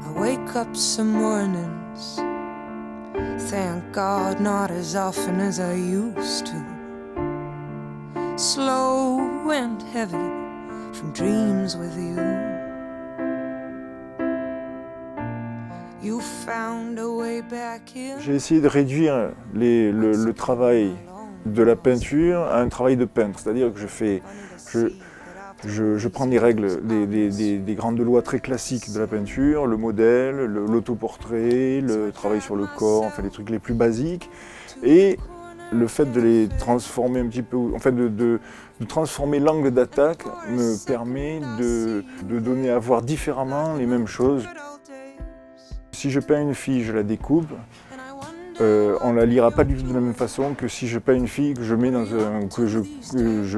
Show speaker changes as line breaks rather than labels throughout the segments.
I wake up some mornings, thank God not as often as I used to. Slow and heavy from dreams with you. You found a way back here.
J'ai essayé de réduire le travail de la peinture à un travail de peintre, c'est-à-dire que je prends les règles, des grandes lois très classiques de la peinture, le modèle, l'autoportrait, le travail sur le corps, enfin les trucs les plus basiques, et le fait de les transformer un petit peu, en fait de transformer l'angle d'attaque me permet de donner à voir différemment les mêmes choses. Si je peins une fille, je la découpe. On ne la lira pas du tout de la même façon que si je peins une fille que je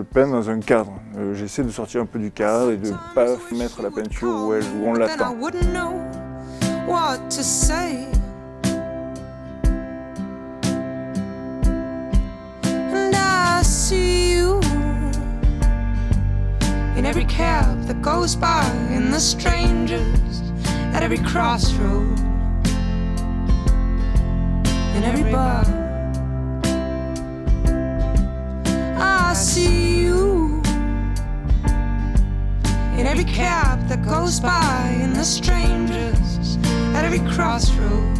peins dans un cadre. J'essaie de sortir un peu du cadre et de ne pas mettre la peinture où on l'attend.
In every cab that goes by, in the strangers at every crossroad, in every bar, I see you. In every cab that goes by, in the strangers at every crossroad,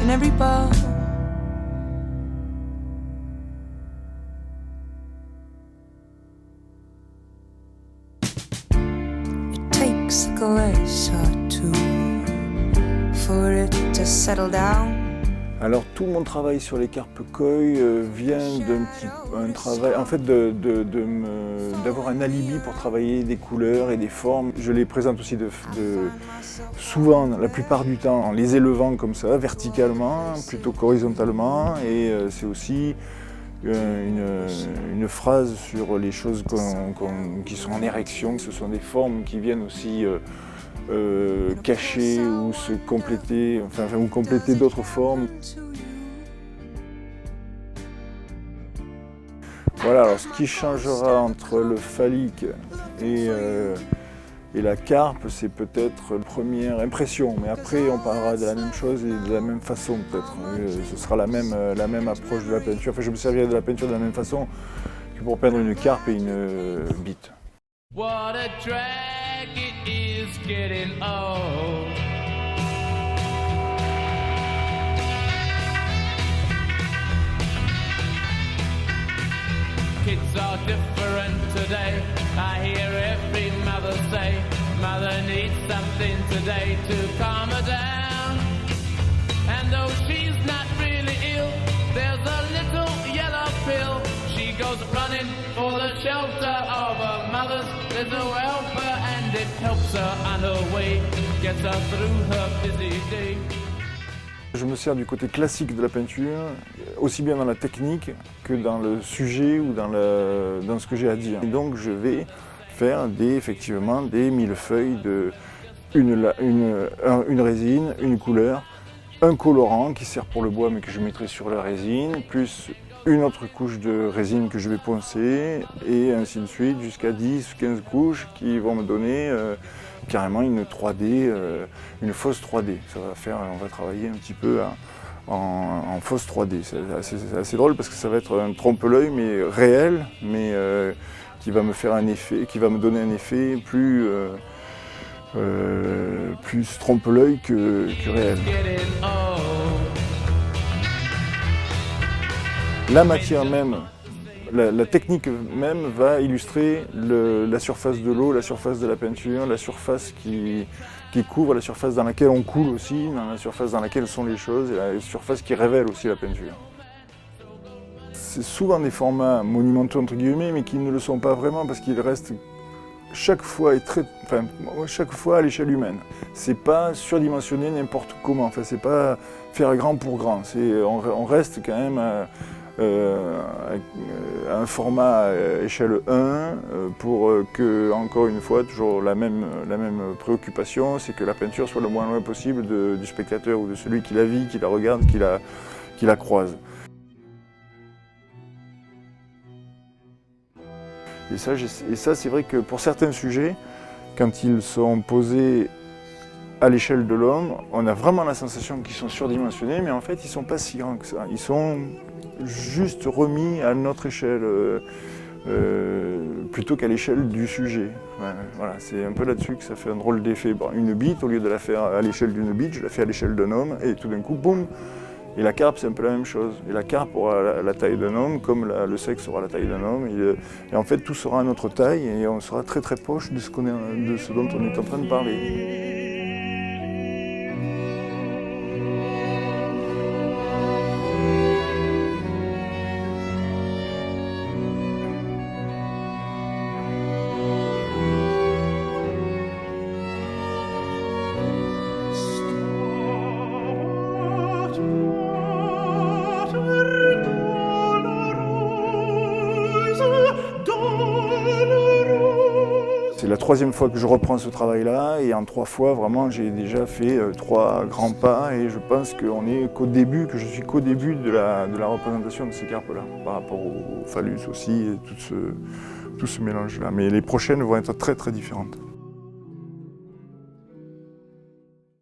in every bar. A glass or two for it to settle down.
Alors tout mon travail sur les Carpe-Koi vient d'un travail, en fait d'avoir un alibi pour travailler des couleurs et des formes. Je les présente aussi souvent, la plupart du temps, en les élevant comme ça, verticalement, plutôt qu'horizontalement, et c'est aussi une phrase sur les choses qui sont en érection. Ce sont des formes qui viennent aussi cacher ou se compléter, ou compléter d'autres formes. Voilà, alors ce qui changera entre le phallique et la carpe, c'est peut-être la première impression, mais après on parlera de la même chose et de la même façon peut-être. Ce sera la même approche de la peinture. Enfin, je me servirai de la peinture de la même façon que pour peindre une carpe et une bite.
What a drag it is getting old. Kids are different today. I hear every mother say, mother needs something today to calm her down. And though she's not really ill, there's a little yellow pill. She goes running for the shelter of her mother's little helper, and it helps her on her way, gets her through her busy day.
Je me sers du côté classique de la peinture, aussi bien dans la technique que dans le sujet ou dans ce que j'ai à dire. Et donc je vais faire effectivement des millefeuilles une résine, une couleur, un colorant qui sert pour le bois mais que je mettrai sur la résine, plus une autre couche de résine que je vais poncer, et ainsi de suite jusqu'à 10-15 couches qui vont me donner carrément une 3D, une fausse 3D. On va travailler un petit peu en fausse 3D. C'est assez drôle parce que ça va être un trompe-l'œil mais réel, mais qui va me faire un effet, qui va me donner un effet plus trompe-l'œil que réel. La matière même, la technique même va illustrer la surface de l'eau, la surface de la peinture, la surface qui couvre, la surface dans laquelle on coule aussi, dans la surface dans laquelle sont les choses, et la surface qui révèle aussi la peinture. C'est souvent des formats monumentaux entre guillemets, mais qui ne le sont pas vraiment parce qu'ils restent chaque fois à l'échelle humaine. C'est pas surdimensionné n'importe comment, enfin, c'est pas faire grand pour grand, on reste quand même un format échelle 1 pour que, encore une fois, toujours la même préoccupation, c'est que la peinture soit le moins loin possible du spectateur ou de celui qui la vit, qui la regarde, qui la croise. Et ça c'est vrai que pour certains sujets, quand ils sont posés à l'échelle de l'homme, on a vraiment la sensation qu'ils sont surdimensionnés, mais en fait, ils ne sont pas si grands que ça. Ils sont juste remis à notre échelle, plutôt qu'à l'échelle du sujet. Voilà, c'est un peu là-dessus que ça fait un drôle d'effet. Bon, une bite, au lieu de la faire à l'échelle d'une bite, je la fais à l'échelle d'un homme, et tout d'un coup, boum. Et la carpe, c'est un peu la même chose. Et la carpe aura la taille d'un homme, comme le sexe aura la taille d'un homme. Et en fait, tout sera à notre taille, et on sera très très proche de ce dont on est en train de parler. C'est la troisième fois que je reprends ce travail-là et en 3 fois, vraiment, j'ai déjà fait 3 grands pas et je pense que je suis qu'au début de la représentation de ces carpes-là, par rapport au phallus aussi et tout ce mélange-là. Mais les prochaines vont être très très différentes.